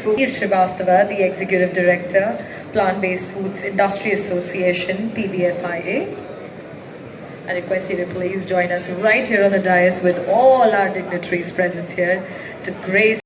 Food. Srivastava, the Executive Director, Plant-Based Foods Industry Association, PBFIA. I request you to please join us right here on the dais with all our dignitaries present here to grace.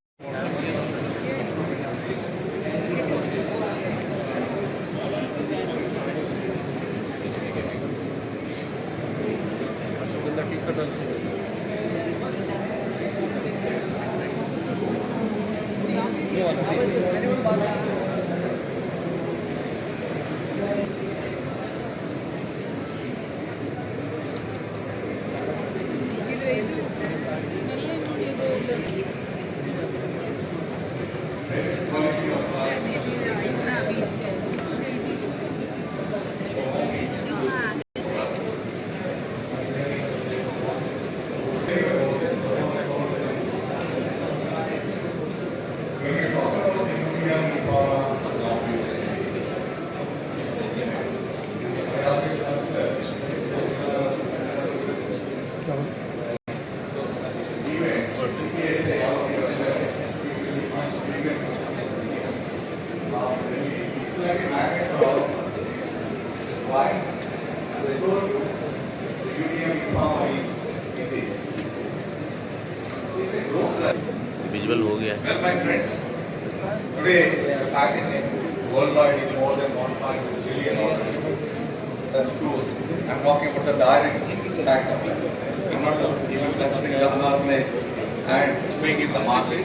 Visual हो गया. Well, my friends, today the packaging worldwide is more than 1.2 billion such tools. I'm talking about the direct impact of it. I'm not even considering the unorganized and big is the market.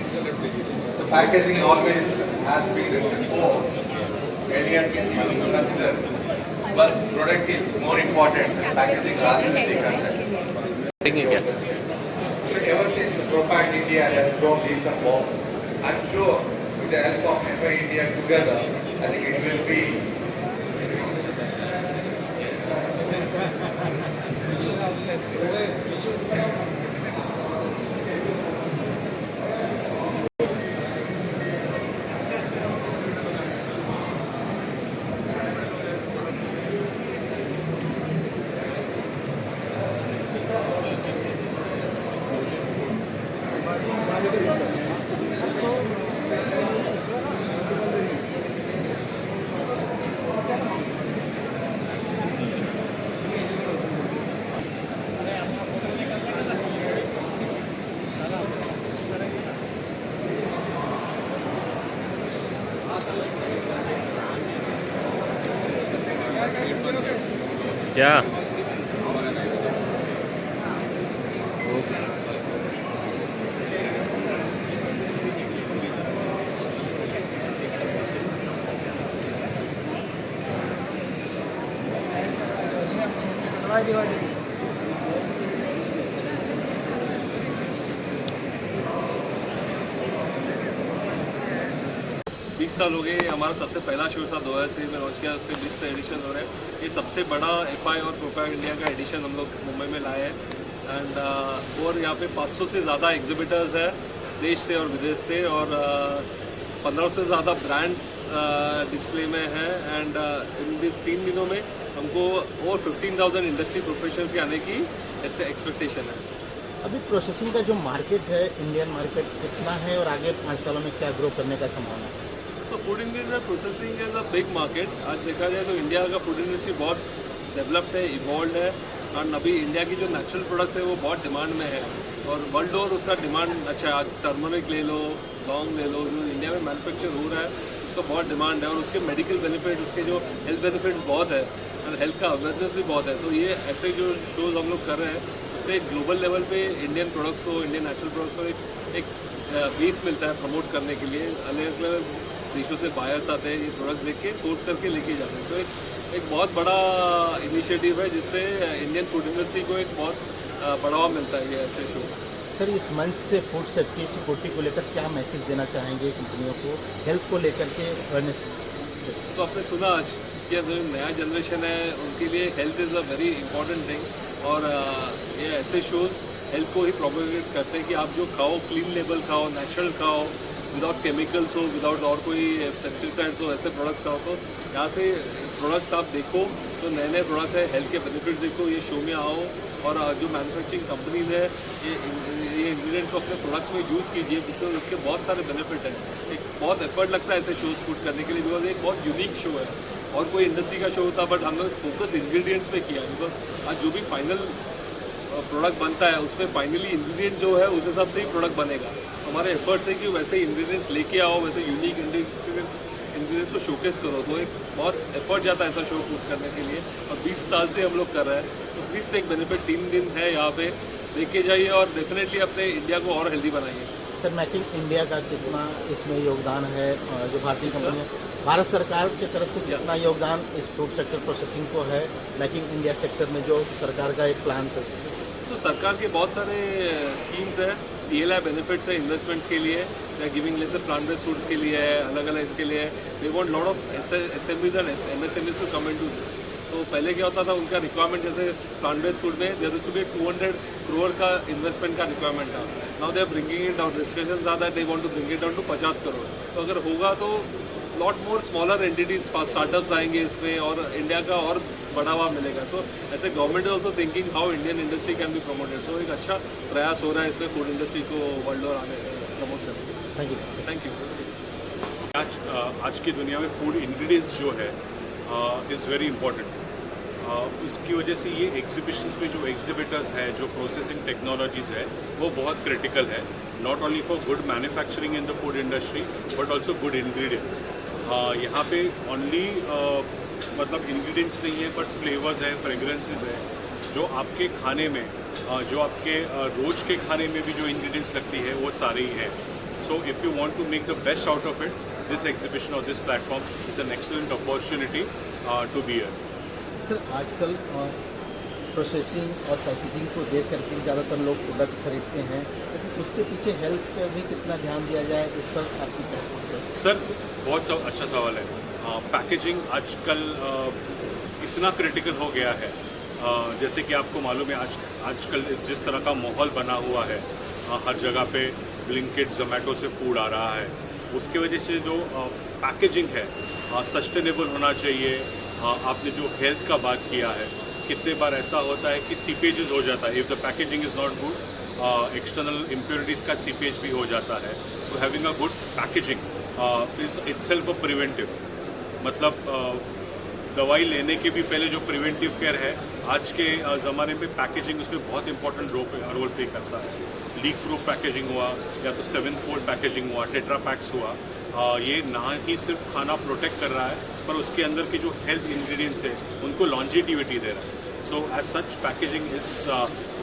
So packaging always has been written for earlier people consider. Plus product is more important than packaging rather than the content. So ever since Propack India has grown leaps and bounds, I'm sure with the help of FI India together, I think it will be क्या 20 साल हो गए. हमारा सबसे पहला show था 2000 में launch किया, उससे 20 एडिशन हो रहा है. ये सबसे बड़ा FI और प्रोपैक इंडिया का एडिशन हम लोग मुंबई में लाए हैं. एंड और यहाँ पे 500 से ज़्यादा एग्जिबिटर्स है देश से और विदेश से, और 1500 से ज़्यादा ब्रांड्स डिस्प्ले में हैं. एंड इन 3 दिनों में हमको और 15,000 इंडस्ट्री प्रोफेशनल्स के आने की ऐसे एक्सपेक्टेशन है. अभी प्रोसेसिंग का जो मार्केट है, इंडियन मार्केट कितना है और आगे 5 सालों में क्या ग्रो करने का संभावना है? तो फूड इंडस्ट्री में processing is a big market. आज देखा जाए तो इंडिया का फूड इंडस्ट्री बहुत डेवलप्ड है, इवॉल्व है. और अभी इंडिया की जो नेचुरल प्रोडक्ट्स है वो बहुत डिमांड में है, और वर्ल्ड ओवर उसका डिमांड अच्छा है. आज टर्मरिक ले लो, लौंग ले लो, जो इंडिया में मैन्युफैक्चर हो रहा है उसका बहुत डिमांड है. और उसके मेडिकल बेनिफिट, उसके जो हेल्थ बेनिफिट्स बहुत है, और हेल्थ का अवेयरनेस भी बहुत है. तो ये ऐसे जो शोज़ हम लोग कर रहे हैं उससे ग्लोबल लेवल पे इंडियन प्रोडक्ट्स हो, इंडियन नेचुरल प्रोडक्ट्स हो, एक बेस मिलता है प्रमोट करने के लिए. अलग अलग देशों से बायर्स आते हैं, ये प्रोडक्ट देख के सोर्स करके लेके जाते हैं. तो एक बहुत बड़ा इनिशिएटिव है जिससे इंडियन फूड इंडस्ट्री को एक बहुत बढ़ावा मिलता है ये ऐसे शो. सर, इस मंच से फूड सेफ्टी सिक्योरिटी को लेकर क्या मैसेज देना चाहेंगे कंपनियों को, हेल्थ को लेकर के अवेयरनेस? तो आपने सुना आज कि जो नया जनरेशन है उनके लिए health is a very important thing, और ये ऐसे शोज़ हेल्थ को ही प्रोपेगेट करते हैं कि आप जो खाओ क्लीन लेबल खाओ, नेचुरल खाओ, विदाउट केमिकल्स हो, विदाउट और कोई पेस्टिसाइड्स हो, ऐसे प्रोडक्ट्स हो। तो यहाँ से प्रोडक्ट्स आप देखो तो नए नए प्रोडक्ट्स है, हेल्थ के बेनिफिट्स देखो, ये शो में आओ और जो मैन्युफैक्चरिंग कंपनीज है ये इंग्रेडिएंट्स को अपने प्रोडक्ट्स में यूज़ कीजिए, बिकॉज इसके बहुत सारे बेनिफिट हैं। एक बहुत एफर्ट लगता है ऐसे शोज़ पुट करने के लिए, बिकॉज एक बहुत यूनिक शो है और कोई इंडस्ट्री का शो होता, बट हम लोग फोकस इंग्रेडिएंट्स पे किया, बिकॉज आज जो भी फाइनल प्रोडक्ट बनता है उसमें फाइनली इंग्रेडिएंट जो है उस हिसाब से ही प्रोडक्ट बनेगा। हमारे एफर्ट्स है कि वैसे इंग्रेडिएंट्स लेके आओ, वैसे यूनिक इंग्रेडिएंट्स को शोकेस करो। तो एक बहुत एफर्ट जाता है ऐसा शो शूट करने के लिए और 20 साल से हम लोग कर रहे हैं। तो प्लीज़ टेक बेनिफिट, 3 दिन है यहाँ पे, लेके जाइए और डेफिनेटली अपने इंडिया को और हेल्दी बनाइए। सर, मेक इन इंडिया का कितना इसमें योगदान है? जो भारतीय कंपनी भारत सरकार की तरफ से कितना योगदान इस फूड सेक्टर प्रोसेसिंग को है, मेकिंग इंडिया सेक्टर में जो सरकार का एक प्लान था? तो सरकार के बहुत सारे स्कीम्स है, PLI बेनिफिट्स है इन्वेस्टमेंट्स के लिए, giving less plant based foods के लिए है, अलग अलग इसके लिए। We want lot of SMEs and MSMEs to come into this. तो पहले क्या होता था, उनका रिक्वायरमेंट जैसे प्लांट बेस्ड फूड में देयर टू बी 200 करोड़ का इन्वेस्टमेंट का रिक्वायरमेंट था। Now they are bringing it down, discussions are that they want to bring it down to 50 crore. तो अगर होगा तो lot more smaller entities startups आएंगे इसमें और इंडिया का और बढ़ावा मिलेगा। सो ऐसे government is also thinking how Indian industry can be promoted. So एक अच्छा प्रयास हो रहा है इसमें फूड इंडस्ट्री को वर्ल्ड ओवर आने प्रमोट करने। Thank you. आज की दुनिया में फूड इंग्रेडिएंट्स जो है इज़ वेरी इम्पॉर्टेंट। इसकी वजह से ये एग्जीबिशंस में जो एग्जिबिटर्स हैं, जो प्रोसेसिंग टेक्नोलॉजीज़ है, वो बहुत क्रिटिकल है, not only for good manufacturing in the food industry but also good ingredients. यहाँ पे ओनली मतलब इंग्रेडिएंट्स नहीं है बट फ्लेवर्स है, फ्रेगरेंसेस है, जो आपके खाने में जो आपके रोज़ के खाने में भी जो इंग्रेडिएंट्स लगती है वो सारे ही हैं। So if you want to make the best out of it, this exhibition और this platform is an excellent opportunity to be here. Sir, आजकल प्रोसेसिंग और पैकेजिंग को देख करके ज़्यादातर लोग प्रोडक्ट खरीदते हैं, लेकिन उसके पीछे हेल्थ पर भी कितना ध्यान दिया जाए, इस पर आपकी क्या है? सर, बहुत अच्छा सवाल है। पैकेजिंग आजकल इतना क्रिटिकल हो गया है, जैसे कि आपको मालूम है आजकल जिस तरह का माहौल बना हुआ है, हर जगह पे ब्लिंकिट, जोमेटो से फूड आ रहा है, उसके वजह से जो पैकेजिंग है सस्टेनेबल होना चाहिए। आपने जो हेल्थ का बात किया है, कितने बार ऐसा होता है कि सीपेजेस हो जाता है, if the packaging is not good, external impurities का सीपेज भी हो जाता है। तो having a good packaging is itself a preventive, मतलब दवाई लेने के भी पहले जो प्रिवेंटिव केयर है, आज के ज़माने में पैकेजिंग उसमें बहुत इंपॉर्टेंट रोल प्ले करता है। लीक प्रूफ पैकेजिंग हुआ या तो 7-fold पैकेजिंग हुआ, टेट्रा पैक्स हुआ, ये ना ही सिर्फ खाना प्रोटेक्ट कर रहा है पर उसके अंदर के जो हेल्थ इंग्रेडिएंट्स है उनको लॉन्जेटिविटी दे रहा है। So as such packaging is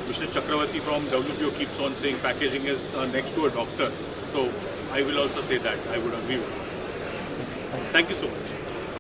mister Chakraborty from WTO keeps on saying packaging is next to a doctor, so I will also say that I would agree with it. Thank you so much.